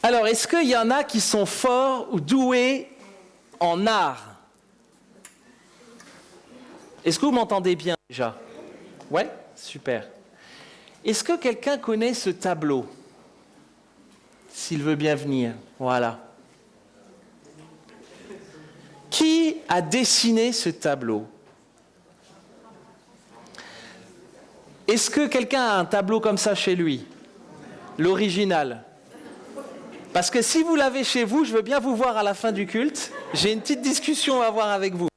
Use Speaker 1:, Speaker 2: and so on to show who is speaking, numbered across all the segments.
Speaker 1: Alors, est-ce qu'il y en a qui sont forts ou doués en art? Est-ce que vous m'entendez bien déjà? Ouais, super. Est-ce que quelqu'un connaît ce tableau? S'il veut bien venir, voilà. Qui a dessiné ce tableau? Est-ce que quelqu'un a un tableau comme ça chez lui? L'original? Parce que si vous l'avez chez vous, je veux bien vous voir à la fin du culte. J'ai une petite discussion à avoir avec vous.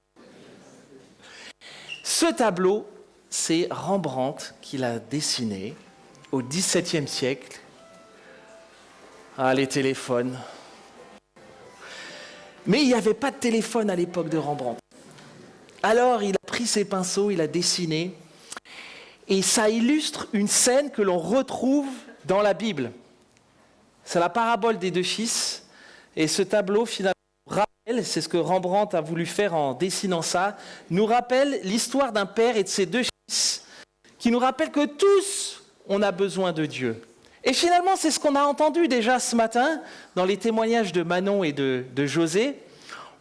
Speaker 1: Ce tableau, c'est Rembrandt qui l'a dessiné au XVIIe siècle. Ah, les téléphones. Mais il n'y avait pas de téléphone à l'époque de Rembrandt. Alors, il a pris ses pinceaux, il a dessiné. Et ça illustre une scène que l'on retrouve dans la Bible. C'est la parabole des deux fils. Et ce tableau, finalement, rappelle, c'est ce que Rembrandt a voulu faire en dessinant ça, nous rappelle l'histoire d'un père et de ses deux fils, qui nous rappelle que tous, on a besoin de Dieu. Et finalement, c'est ce qu'on a entendu déjà ce matin, dans les témoignages de Manon et de José.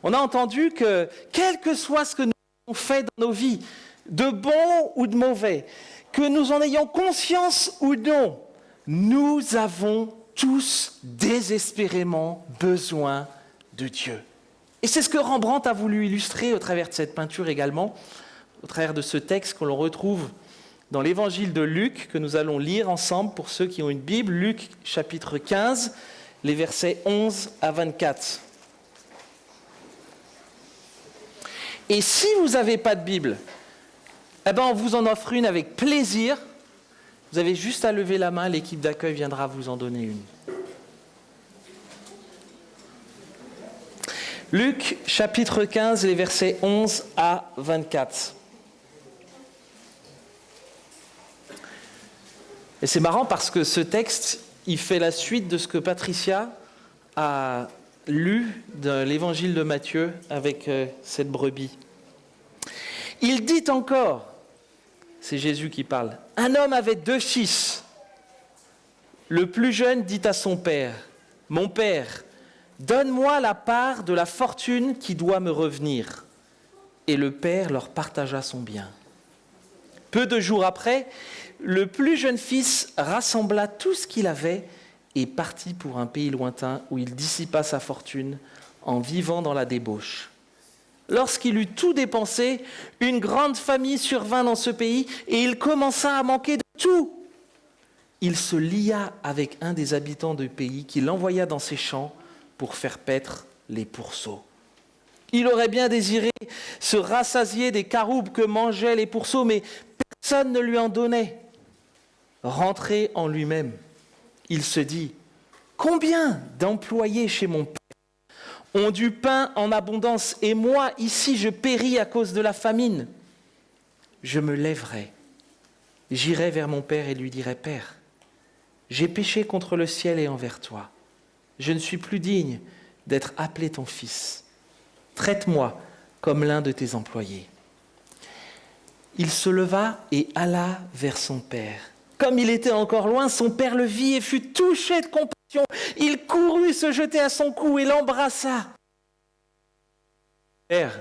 Speaker 1: On a entendu que, quel que soit ce que nous avons fait dans nos vies, de bon ou de mauvais, que nous en ayons conscience ou non, nous avons tous désespérément besoin de Dieu. Et c'est ce que Rembrandt a voulu illustrer au travers de cette peinture également, au travers de ce texte que l'on retrouve dans l'évangile de Luc, que nous allons lire ensemble pour ceux qui ont une Bible, Luc chapitre 15, les versets 11 à 24. Et si vous n'avez pas de Bible, eh ben on vous en offre une avec plaisir. Vous avez juste à lever la main, l'équipe d'accueil viendra vous en donner une. Luc chapitre 15, les versets 11 à 24. Et c'est marrant parce que ce texte, il fait la suite de ce que Patricia a lu de l'évangile de Matthieu avec cette brebis. Il dit encore, c'est Jésus qui parle, un homme avait deux fils. Le plus jeune dit à son père, « Mon père, donne-moi la part de la fortune qui doit me revenir. » Et le père leur partagea son bien. Peu de jours après, le plus jeune fils rassembla tout ce qu'il avait et partit pour un pays lointain où il dissipa sa fortune en vivant dans la débauche. Lorsqu'il eut tout dépensé, une grande famine survint dans ce pays et il commença à manquer de tout. Il se lia avec un des habitants du pays qui l'envoya dans ses champs pour faire paître les pourceaux. Il aurait bien désiré se rassasier des caroubes que mangeaient les pourceaux, mais personne ne lui en donnait. Rentré en lui-même, il se dit « Combien d'employés chez mon père ont du pain en abondance, et moi, ici, je péris à cause de la famine. Je me lèverai, j'irai vers mon père et lui dirai, Père, j'ai péché contre le ciel et envers toi. Je ne suis plus digne d'être appelé ton fils. Traite-moi comme l'un de tes employés. » Il se leva et alla vers son père. Comme il était encore loin, son père le vit et fut touché de compassion. Il courut se jeter à son cou et l'embrassa. « Père,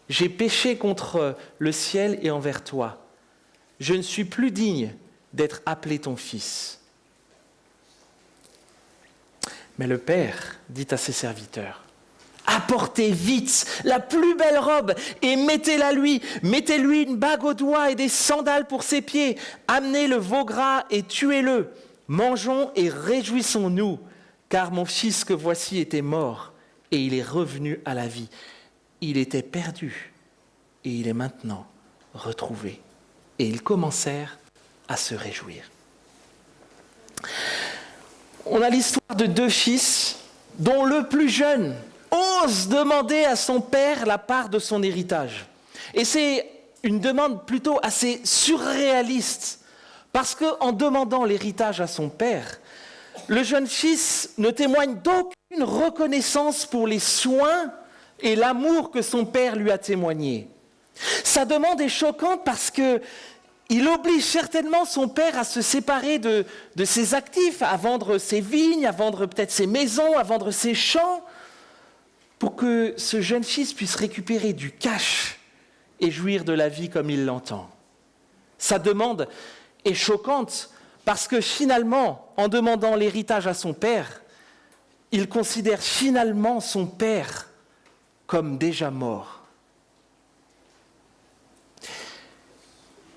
Speaker 1: j'ai péché contre le ciel et envers toi. Je ne suis plus digne d'être appelé ton fils. » Mais le père dit à ses serviteurs, « Apportez vite la plus belle robe et mettez-la lui. Mettez-lui une bague au doigt et des sandales pour ses pieds. Amenez le veau gras et tuez-le. Mangeons et réjouissons-nous, car mon fils que voici était mort et il est revenu à la vie. Il était perdu et il est maintenant retrouvé. » Et ils commencèrent à se réjouir. On a l'histoire de deux fils dont le plus jeune ose demander à son père la part de son héritage. Et c'est une demande plutôt assez surréaliste, parce qu'en demandant l'héritage à son père, le jeune fils ne témoigne d'aucune reconnaissance pour les soins et l'amour que son père lui a témoigné. Sa demande est choquante parce que Il oblige certainement son père à se séparer de ses actifs, à vendre ses vignes, à vendre peut-être ses maisons, à vendre ses champs, pour que ce jeune fils puisse récupérer du cash et jouir de la vie comme il l'entend. Sa demande est choquante parce que finalement, en demandant l'héritage à son père, il considère finalement son père comme déjà mort.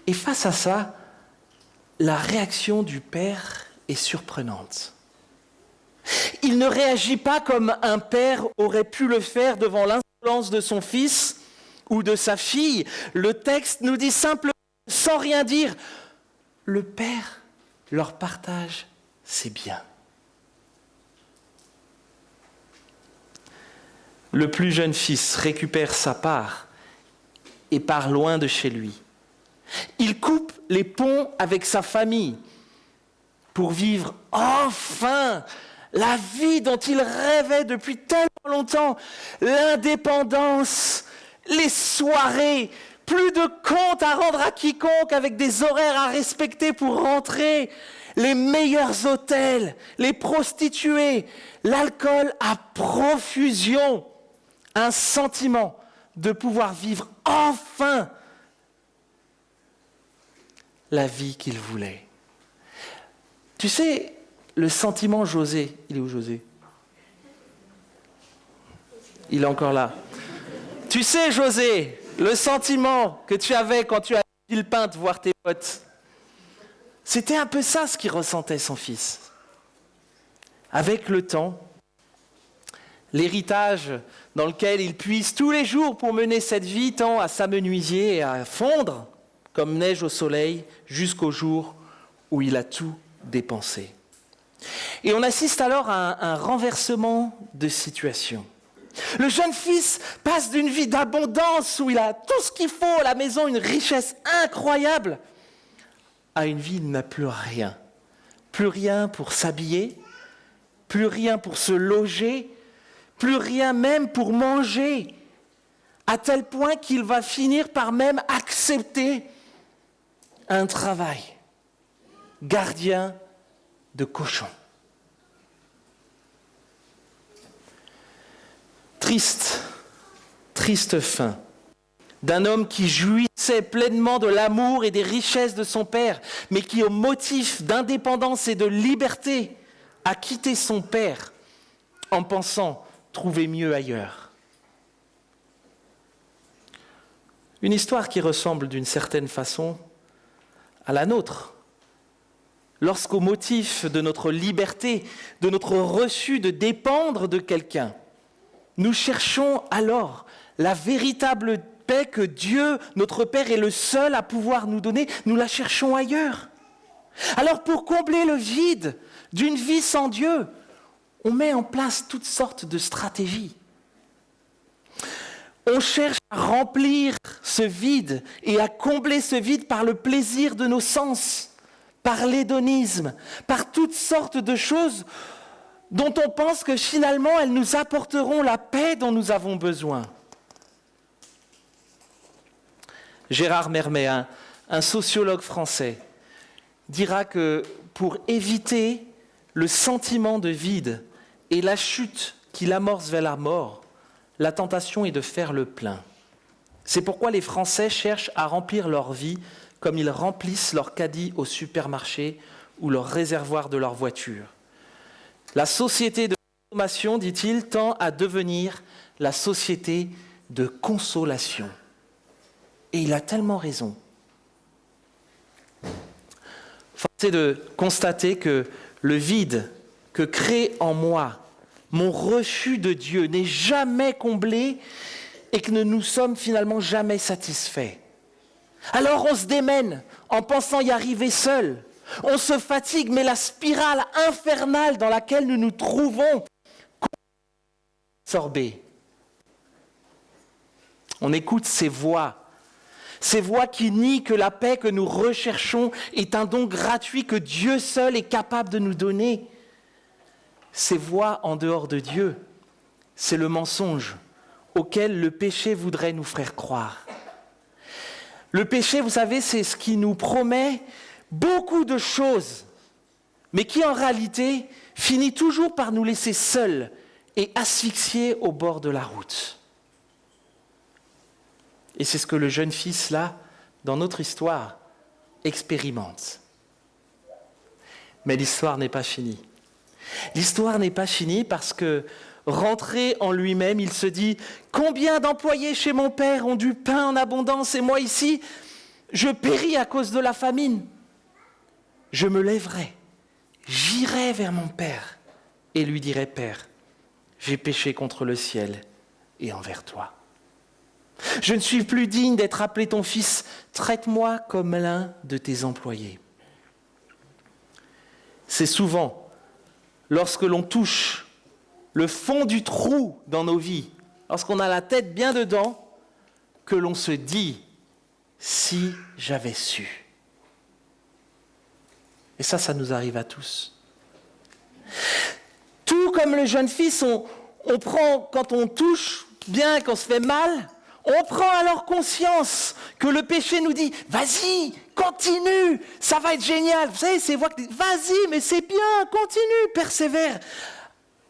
Speaker 1: Et face à ça, la réaction du père est surprenante. Il ne réagit pas comme un père aurait pu le faire devant l'insolence de son fils ou de sa fille. Le texte nous dit simplement, sans rien dire, le père leur partage ses biens. Le plus jeune fils récupère sa part et part loin de chez lui. Il coupe les ponts avec sa famille pour vivre enfin la vie dont il rêvait depuis tellement longtemps, l'indépendance, les soirées, plus de comptes à rendre à quiconque avec des horaires à respecter pour rentrer, les meilleurs hôtels, les prostituées, l'alcool à profusion, un sentiment de pouvoir vivre enfin la vie qu'il voulait. Tu sais, le sentiment José, il est où José ? Il est encore là. Tu sais José, le sentiment que tu avais quand tu allais à Villepinte voir tes potes, c'était un peu ça ce qu'il ressentait son fils. Avec le temps, l'héritage dans lequel il puise tous les jours pour mener cette vie tend à s'amenuiser et à fondre comme neige au soleil, jusqu'au jour où il a tout dépensé. Et on assiste alors à un renversement de situation. Le jeune fils passe d'une vie d'abondance où il a tout ce qu'il faut à la maison, une richesse incroyable, à une vie où il n'a plus rien. Plus rien pour s'habiller, plus rien pour se loger, plus rien même pour manger, à tel point qu'il va finir par même accepter un travail, gardien de cochons. Triste fin d'un homme qui jouissait pleinement de l'amour et des richesses de son père, mais qui, au motif d'indépendance et de liberté, a quitté son père en pensant trouver mieux ailleurs. Une histoire qui ressemble d'une certaine façon à la nôtre. Lorsqu'au motif de notre liberté, de notre refus de dépendre de quelqu'un, nous cherchons alors la véritable paix que Dieu, notre Père, est le seul à pouvoir nous donner, nous la cherchons ailleurs. Alors pour combler le vide d'une vie sans Dieu, on met en place toutes sortes de stratégies. On cherche à remplir ce vide et à combler ce vide par le plaisir de nos sens, par l'hédonisme, par toutes sortes de choses dont on pense que finalement elles nous apporteront la paix dont nous avons besoin. Gérard Mermet, un sociologue français, dira que pour éviter le sentiment de vide et la chute qu'il amorce vers la mort, la tentation est de faire le plein. C'est pourquoi les Français cherchent à remplir leur vie comme ils remplissent leur caddie au supermarché ou leur réservoir de leur voiture. La société de consommation, dit-il, tend à devenir la société de consolation. Et il a tellement raison. Force est de constater que le vide que crée en moi mon refus de Dieu n'est jamais comblé et que nous sommes finalement jamais satisfaits. Alors on se démène en pensant y arriver seul. On se fatigue, mais la spirale infernale dans laquelle nous nous trouvons absorbée. On écoute ces voix qui nient que la paix que nous recherchons est un don gratuit que Dieu seul est capable de nous donner. Ces voix en dehors de Dieu, c'est le mensonge auquel le péché voudrait nous faire croire. Le péché, vous savez, c'est ce qui nous promet beaucoup de choses, mais qui en réalité finit toujours par nous laisser seuls et asphyxiés au bord de la route. Et c'est ce que le jeune fils, là, dans notre histoire, expérimente. Mais l'histoire n'est pas finie. L'histoire n'est pas finie parce que, rentré en lui-même, il se dit « Combien d'employés chez mon père ont du pain en abondance et moi ici, je péris à cause de la famine. Je me lèverai, j'irai vers mon père et lui dirai « Père, j'ai péché contre le ciel et envers toi. Je ne suis plus digne d'être appelé ton fils, traite-moi comme l'un de tes employés. » C'est souvent, lorsque l'on touche le fond du trou dans nos vies, lorsqu'on a la tête bien dedans, que l'on se dit « si j'avais su ». Et ça nous arrive à tous. Tout comme le jeune fils, on prend, quand on touche bien, qu'on se fait mal, on prend alors conscience que le péché nous dit « Vas-y, continue, ça va être génial ». Vous savez, ces voix qui disent « Vas-y, mais c'est bien, continue, persévère ».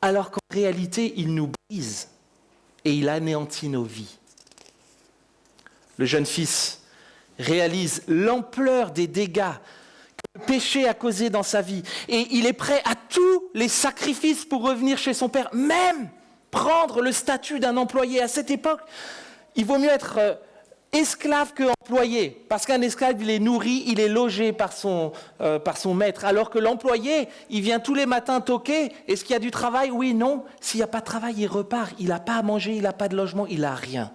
Speaker 1: Alors qu'en réalité, il nous brise et il anéantit nos vies. Le jeune fils réalise l'ampleur des dégâts que le péché a causés dans sa vie et il est prêt à tous les sacrifices pour revenir chez son père, même prendre le statut d'un employé. À cette époque, il vaut mieux être esclave qu'employé, parce qu'un esclave, il est nourri, il est logé par son maître, alors que l'employé, il vient tous les matins toquer. Est-ce qu'il y a du travail? Oui, non. S'il n'y a pas de travail, il repart. Il n'a pas à manger, il n'a pas de logement, il n'a rien.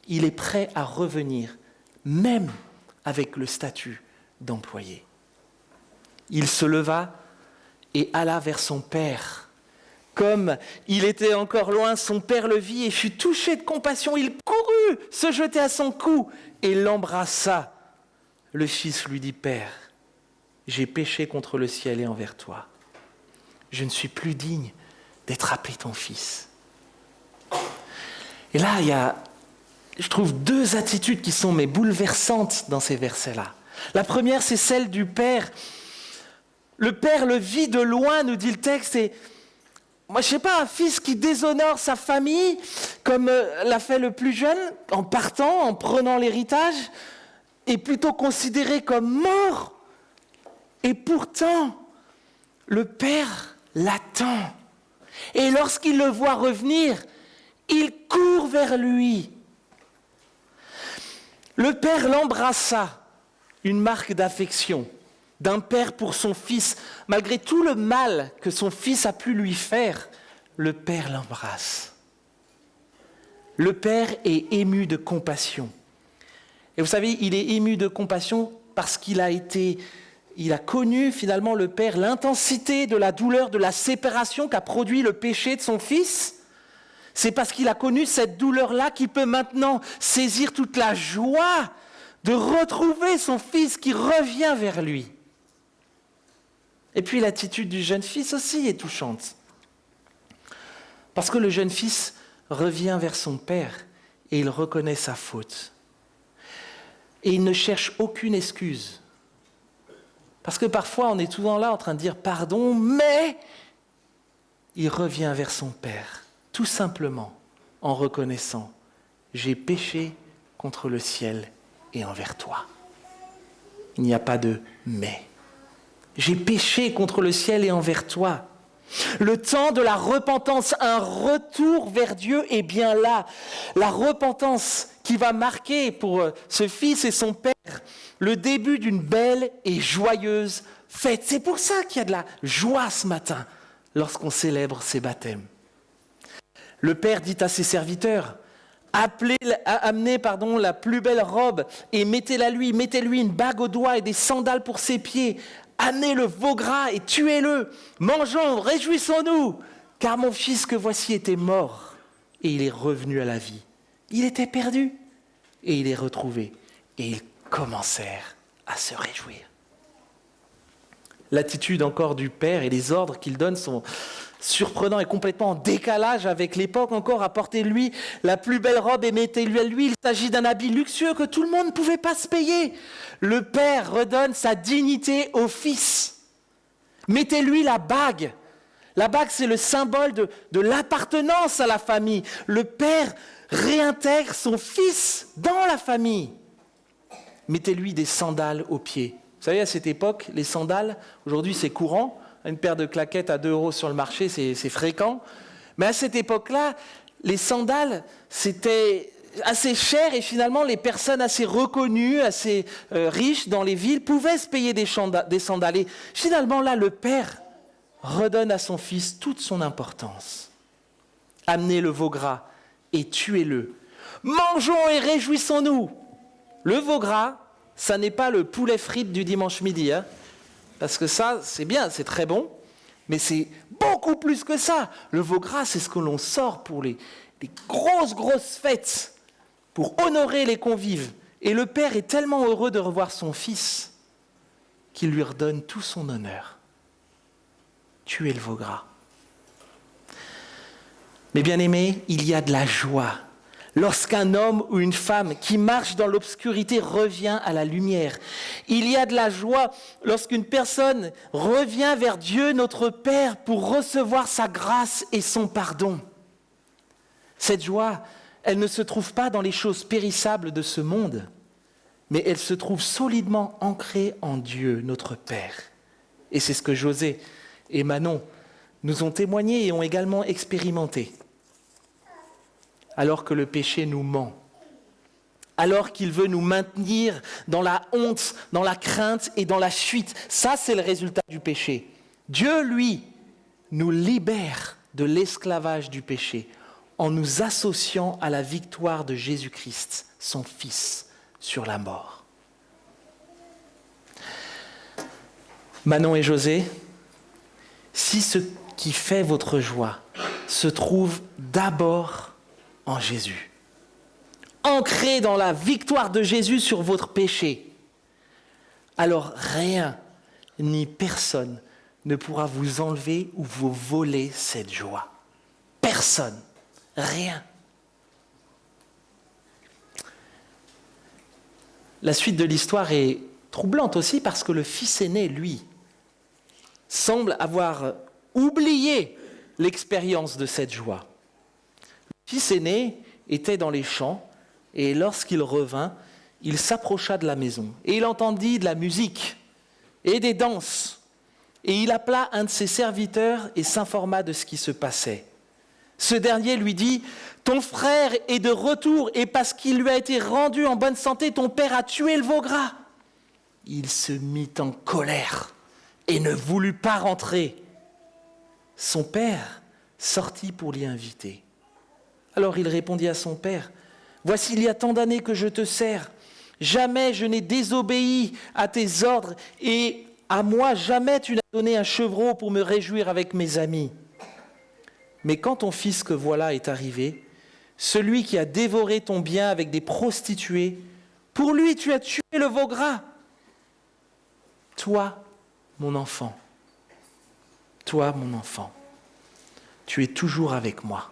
Speaker 1: Il est prêt à revenir, même avec le statut d'employé. Il se leva et alla vers son père. Comme il était encore loin, son père le vit et fut touché de compassion. Il courut se jeter à son cou et l'embrassa. Le fils lui dit « Père, j'ai péché contre le ciel et envers toi. Je ne suis plus digne d'être appelé ton fils. » Et là, il y a, je trouve, deux attitudes qui sont bouleversantes dans ces versets-là. La première, c'est celle du père. Le père le vit de loin, nous dit le texte, et moi, je ne sais pas, un fils qui déshonore sa famille, comme l'a fait le plus jeune, en partant, en prenant l'héritage, est plutôt considéré comme mort. Et pourtant, le père l'attend. Et lorsqu'il le voit revenir, il court vers lui. Le père l'embrassa, une marque d'affection d'un père pour son fils. Malgré tout le mal que son fils a pu lui faire, le père l'embrasse. Le père est ému de compassion. Et vous savez, il est ému de compassion parce qu'il a connu finalement le père, l'intensité de la douleur, de la séparation qu'a produit le péché de son fils. C'est parce qu'il a connu cette douleur-là qu'il peut maintenant saisir toute la joie de retrouver son fils qui revient vers lui. Et puis l'attitude du jeune fils aussi est touchante. Parce que le jeune fils revient vers son père et il reconnaît sa faute. Et il ne cherche aucune excuse. Parce que parfois on est souvent là en train de dire pardon, mais il revient vers son père, tout simplement en reconnaissant « J'ai péché contre le ciel et envers toi ». Il n'y a pas de « mais ». J'ai péché contre le ciel et envers toi. Le temps de la repentance, un retour vers Dieu est bien là. La repentance qui va marquer pour ce fils et son père le début d'une belle et joyeuse fête. C'est pour ça qu'il y a de la joie ce matin lorsqu'on célèbre ces baptêmes. Le père dit à ses serviteurs, amenez la plus belle robe et mettez-la lui, mettez-lui une bague au doigt et des sandales pour ses pieds. Amenez le veau gras et tuez-le. Mangeons, réjouissons-nous, car mon fils que voici était mort et il est revenu à la vie. Il était perdu et il est retrouvé. Et ils commencèrent à se réjouir. L'attitude encore du père et les ordres qu'il donne sont surprenants et complètement en décalage avec l'époque encore. Apportez-lui la plus belle robe et mettez-lui à lui. Il s'agit d'un habit luxueux que tout le monde ne pouvait pas se payer. Le père redonne sa dignité au fils. Mettez-lui la bague. La bague, c'est le symbole de l'appartenance à la famille. Le père réintègre son fils dans la famille. Mettez-lui des sandales aux pieds. Vous savez, à cette époque, les sandales, aujourd'hui c'est courant. Une paire de claquettes à 2 € sur le marché, c'est fréquent. Mais à cette époque-là, les sandales, c'était assez cher et finalement, les personnes assez reconnues, assez riches dans les villes pouvaient se payer des sandales. Et finalement, là, le père redonne à son fils toute son importance. Amenez le veau gras et tuez-le. Mangeons et réjouissons-nous. Le veau gras, ça n'est pas le poulet frites du dimanche midi, hein, parce que ça, c'est bien, c'est très bon, mais c'est beaucoup plus que ça. Le veau gras, c'est ce que l'on sort pour les grosses fêtes, pour honorer les convives. Et le père est tellement heureux de revoir son fils qu'il lui redonne tout son honneur. Tuez le veau gras. Mais bien aimés, il y a de la joie lorsqu'un homme ou une femme qui marche dans l'obscurité revient à la lumière. Il y a de la joie lorsqu'une personne revient vers Dieu, notre Père, pour recevoir sa grâce et son pardon. Cette joie, elle ne se trouve pas dans les choses périssables de ce monde, mais elle se trouve solidement ancrée en Dieu, notre Père. Et c'est ce que José et Manon nous ont témoigné et ont également expérimenté. Alors que le péché nous ment, alors qu'il veut nous maintenir dans la honte, dans la crainte et dans la fuite. Ça, c'est le résultat du péché. Dieu, lui, nous libère de l'esclavage du péché en nous associant à la victoire de Jésus-Christ, son Fils, sur la mort. Manon et José, si ce qui fait votre joie se trouve d'abord en Jésus, ancré dans la victoire de Jésus sur votre péché, alors rien ni personne ne pourra vous enlever ou vous voler cette joie. Personne, rien. La suite de l'histoire est troublante aussi parce que le fils aîné, lui, semble avoir oublié l'expérience de cette joie. Le fils aîné était dans les champs et lorsqu'il revint, il s'approcha de la maison et il entendit de la musique et des danses et il appela un de ses serviteurs et s'informa de ce qui se passait. Ce dernier lui dit « Ton frère est de retour et parce qu'il lui a été rendu en bonne santé, ton père a tué le veau gras. » Il se mit en colère et ne voulut pas rentrer. Son père sortit pour l'y inviter. Alors il répondit à son père, « Voici, il y a tant d'années que je te sers. Jamais je n'ai désobéi à tes ordres et à moi, jamais tu n'as donné un chevreau pour me réjouir avec mes amis. Mais quand ton fils que voilà est arrivé, celui qui a dévoré ton bien avec des prostituées, pour lui tu as tué le veau gras. Toi, mon enfant, tu es toujours avec moi.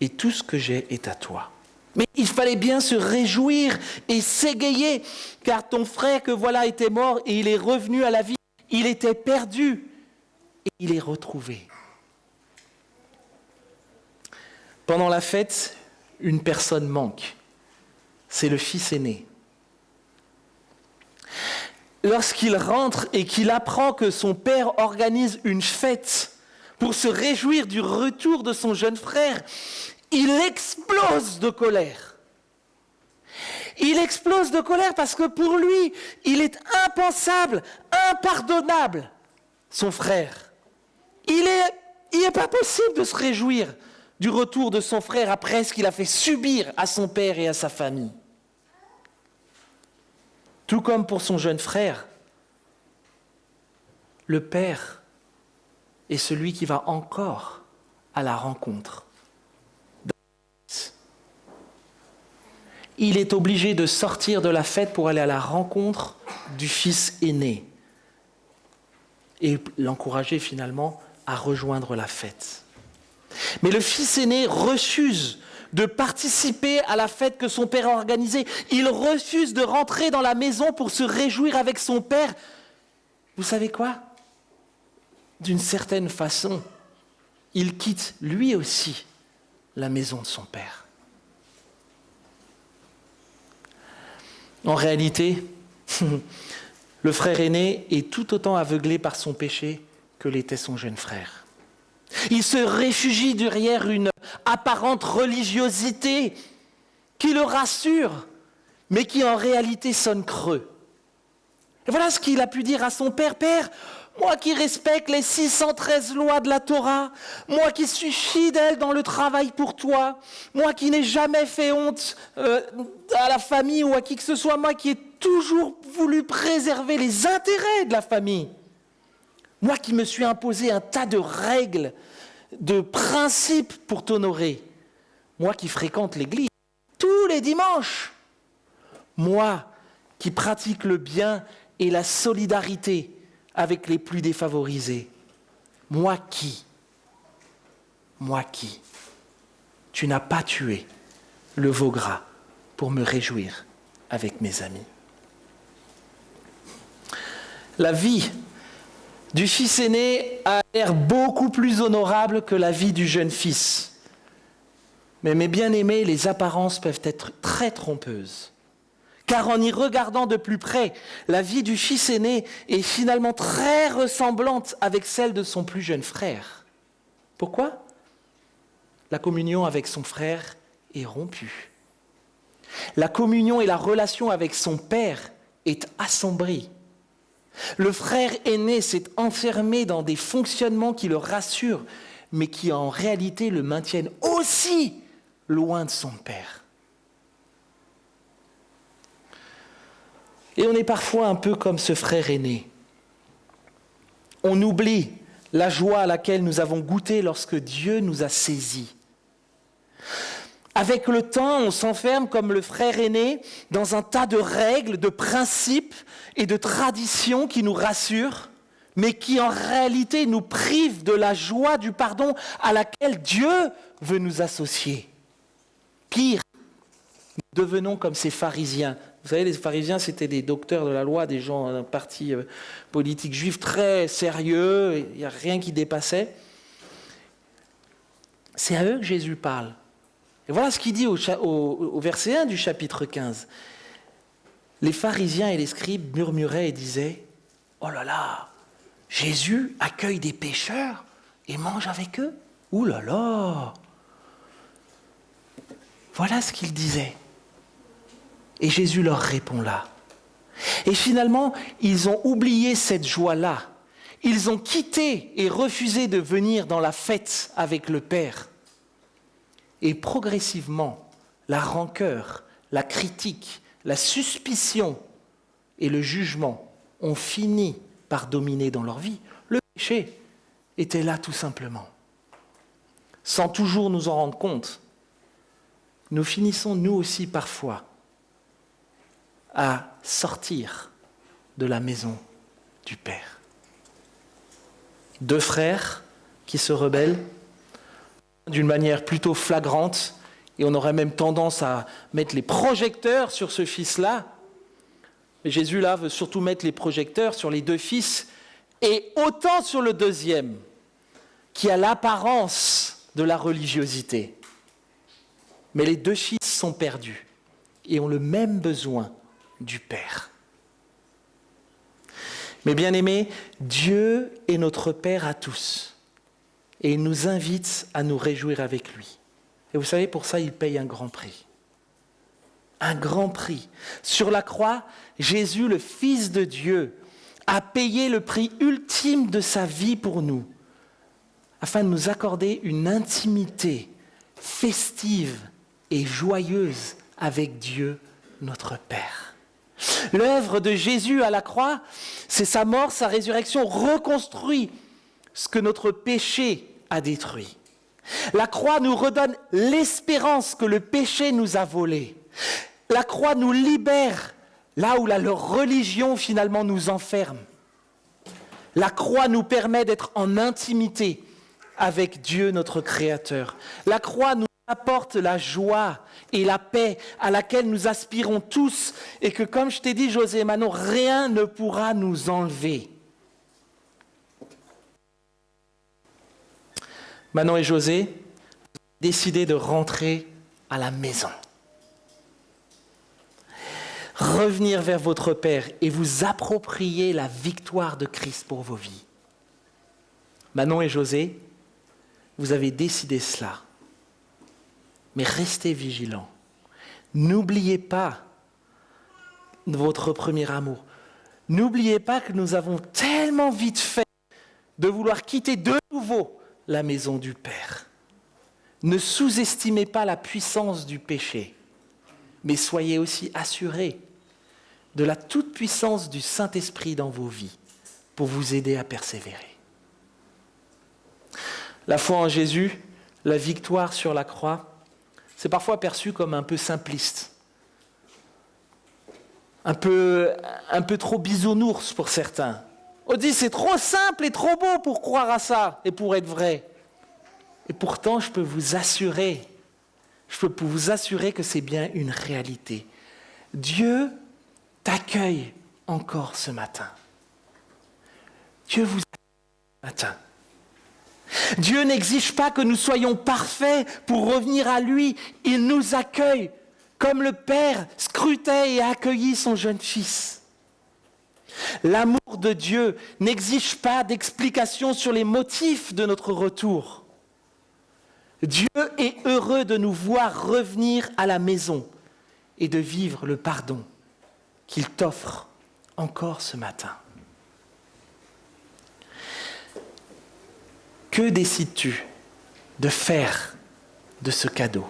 Speaker 1: Et tout ce que j'ai est à toi. Mais il fallait bien se réjouir et s'égayer, car ton frère que voilà était mort et il est revenu à la vie. Il était perdu et il est retrouvé. » Pendant la fête, une personne manque. C'est le fils aîné. Lorsqu'il rentre et qu'il apprend que son père organise une fête pour se réjouir du retour de son jeune frère, il explose de colère. Il explose de colère parce que pour lui, il est impensable, impardonnable, son frère. Il est pas possible de se réjouir du retour de son frère après ce qu'il a fait subir à son père et à sa famille. Tout comme pour son jeune frère, le père est celui qui va encore à la rencontre. Il est obligé de sortir de la fête pour aller à la rencontre du fils aîné. et l'encourager finalement à rejoindre la fête. Mais le fils aîné refuse de participer à la fête que son père a organisée. Il refuse de rentrer dans la maison pour se réjouir avec son père. Vous savez quoi ? D'une certaine façon, il quitte lui aussi la maison de son père. En réalité, le frère aîné est tout autant aveuglé par son péché que l'était son jeune frère. Il se réfugie derrière une apparente religiosité qui le rassure, mais qui en réalité sonne creux. Et voilà ce qu'il a pu dire à son père. « Père, moi qui respecte les 613 lois de la Torah, moi qui suis fidèle dans le travail pour toi, moi qui n'ai jamais fait honte à la famille ou à qui que ce soit, moi qui ai toujours voulu préserver les intérêts de la famille, moi qui me suis imposé un tas de règles, de principes pour t'honorer, moi qui fréquente l'église tous les dimanches, moi qui pratique le bien et la solidarité avec les plus défavorisés, moi qui, tu n'as pas tué le veau gras pour me réjouir avec mes amis. » La vie du fils aîné a l'air beaucoup plus honorable que la vie du jeune fils. Mais mes bien-aimés, les apparences peuvent être très trompeuses. Car en y regardant de plus près, la vie du fils aîné est finalement très ressemblante avec celle de son plus jeune frère. Pourquoi ? La communion avec son frère est rompue. La communion et la relation avec son père est assombrie. Le frère aîné s'est enfermé dans des fonctionnements qui le rassurent, mais qui en réalité le maintiennent aussi loin de son père. Et on est parfois un peu comme ce frère aîné. On oublie la joie à laquelle nous avons goûté lorsque Dieu nous a saisis. Avec le temps, on s'enferme comme le frère aîné dans un tas de règles, de principes et de traditions qui nous rassurent, mais qui en réalité nous privent de la joie du pardon à laquelle Dieu veut nous associer. Pire, nous devenons comme ces pharisiens. Vous savez, les pharisiens, c'était des docteurs de la loi, des gens d'un parti politique juif très sérieux, il n'y a rien qui dépassait. C'est à eux que Jésus parle. Et voilà ce qu'il dit au verset 1 du chapitre 15. Les pharisiens et les scribes murmuraient et disaient « Oh là là, Jésus accueille des pécheurs et mange avec eux. Ouh là là !» Voilà ce qu'ils disaient. Et Jésus leur répond là. Et finalement, ils ont oublié cette joie-là. Ils ont quitté et refusé de venir dans la fête avec le Père. Et progressivement, la rancœur, la critique, la suspicion et le jugement ont fini par dominer dans leur vie. Le péché était là tout simplement. Sans toujours nous en rendre compte, nous finissons nous aussi parfois à sortir de la maison du Père. Deux frères qui se rebellent d'une manière plutôt flagrante, et on aurait même tendance à mettre les projecteurs sur ce fils-là. Mais Jésus, là, veut surtout mettre les projecteurs sur les deux fils, et autant sur le deuxième, qui a l'apparence de la religiosité. Mais les deux fils sont perdus, et ont le même besoin du Père. Mais bien aimés, Dieu est notre Père à tous, et il nous invite à nous réjouir avec lui. Et vous savez, pour ça, il paye un grand prix. Un grand prix. Sur la croix, Jésus, le Fils de Dieu, a payé le prix ultime de sa vie pour nous, afin de nous accorder une intimité festive et joyeuse avec Dieu, notre Père. L'œuvre de Jésus à la croix, c'est sa mort, sa résurrection, reconstruit ce que notre péché a détruit. La croix nous redonne l'espérance que le péché nous a volée. La croix nous libère là où la religion finalement nous enferme. La croix nous permet d'être en intimité avec Dieu, notre Créateur. La croix nous apporte la joie et la paix à laquelle nous aspirons tous et que, comme je t'ai dit, José et Manon, rien ne pourra nous enlever. Manon et José, décidez de rentrer à la maison. Revenir vers votre Père et vous approprier la victoire de Christ pour vos vies. Manon et José, vous avez décidé cela. Mais restez vigilants. N'oubliez pas votre premier amour. N'oubliez pas que nous avons tellement vite fait de vouloir quitter de nouveau la maison du Père. Ne sous-estimez pas la puissance du péché, mais soyez aussi assurés de la toute-puissance du Saint-Esprit dans vos vies pour vous aider à persévérer. La foi en Jésus, la victoire sur la croix, c'est parfois perçu comme un peu simpliste, un peu trop bisounours pour certains. On dit c'est trop simple et trop beau pour croire à ça et pour être vrai. Et pourtant, je peux vous assurer que c'est bien une réalité. Dieu t'accueille encore ce matin. Dieu vous accueille ce matin. Dieu n'exige pas que nous soyons parfaits pour revenir à lui. Il nous accueille comme le Père scrutait et accueillit son jeune fils. L'amour de Dieu n'exige pas d'explication sur les motifs de notre retour. Dieu est heureux de nous voir revenir à la maison et de vivre le pardon qu'il t'offre encore ce matin. Que décides-tu de faire de ce cadeau ?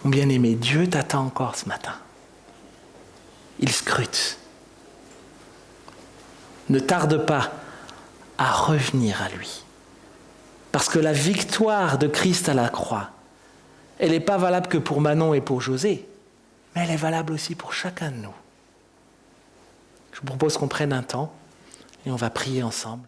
Speaker 1: Mon bien-aimé, Dieu t'attend encore ce matin. Il scrute. Ne tarde pas à revenir à lui. Parce que la victoire de Christ à la croix, elle n'est pas valable que pour Manon et pour José, mais elle est valable aussi pour chacun de nous. Je vous propose qu'on prenne un temps et on va prier ensemble.